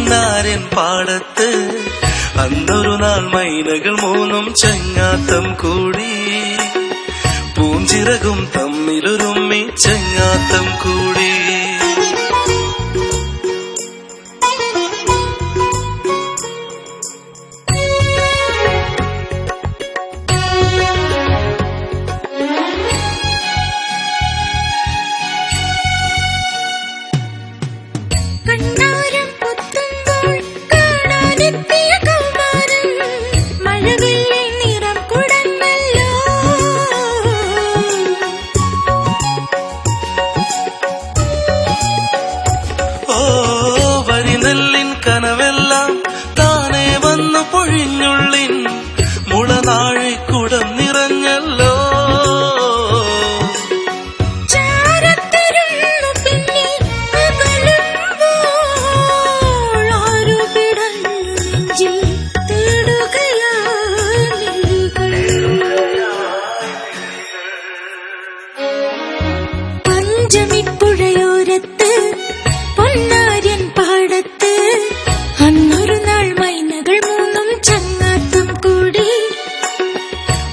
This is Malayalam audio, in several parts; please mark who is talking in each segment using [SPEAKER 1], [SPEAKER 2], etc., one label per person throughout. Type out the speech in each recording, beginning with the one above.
[SPEAKER 1] പൊന്നാരൻ പാടത്ത് അന്നൊരു നാൾ മൈനകൾ മൂന്നും ചങ്ങാത്തം കൂടി പൂഞ്ചിറകും തമ്മിലൊരുമ്മി ചങ്ങാത്തം കൂടി കനവെല്ലാം താനേ വന്നു പൊഴിഞ്ഞുള്ളിൻ മുളനാഴിക്കുടം നിറഞ്ഞല്ലോ
[SPEAKER 2] പഞ്ചമിപ്പുഴയോരത്ത് പൊന്നാര്യൻ പാടത്ത് അന്നൊരു നാൾ മൈനകൾ മൂന്നും ചങ്ങാത്തം കൂടി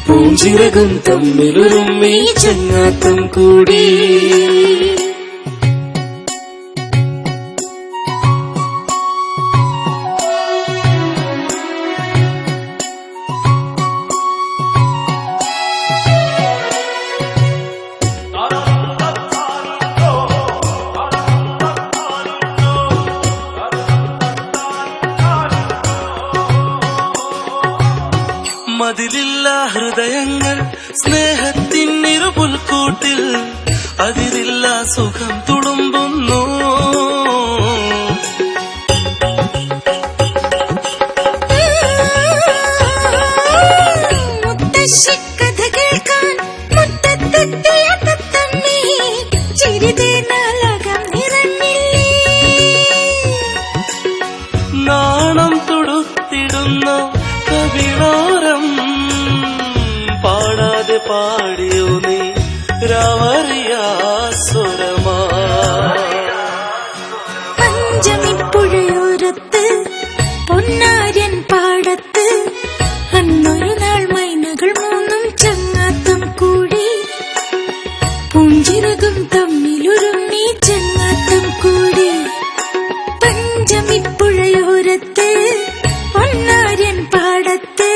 [SPEAKER 1] പൂഞ്ചിറകും തമ്മിലൊരുമ്മി ചങ്ങാത്തം കൂടി മതിലില്ല ഹൃദയങ്ങൾ സ്നേഹത്തിനിരുപുൽക്കൂട്ടിൽ അതിരില്ല സുഖം തുളുമ്പുന്നു
[SPEAKER 2] മുത്തശ്ശിക്കഥ കേൾക്കാൻ മുറ്റത്തെത്തിയ തത്തമ്മേ ചിരിതേനാലകം നിറഞ്ഞില്ലേ
[SPEAKER 1] നാണം തൊടുത്തിടുന്ന കവിളോരം പാടാതെ പാടിയോ നീ രാവറിയാ സ്വരമാ
[SPEAKER 2] പഞ്ചമിപ്പുഴയോരത്ത് പൊന്നാര്യൻ പാടത്ത് അന്നൊരു നാൾ മൈനകൾ മൂന്നും ചങ്ങാത്തം കൂടി പൂഞ്ചിറകും തമ്മിലൊരുമ്മി ചങ്ങാത്തം കൂടി പഞ്ചമിപ്പുഴയോരത്ത് പൊന്നാര്യൻ പാടത്ത്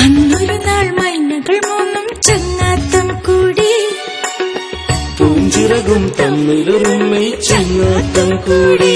[SPEAKER 2] അന്നൊരു നാൾ മൈനകൾ മൂന്നും ചങ്ങാത്തം കൂടി
[SPEAKER 1] പൂഞ്ചിറകും തമ്മിലൊരുമ്മി ചങ്ങാത്തം കൂടി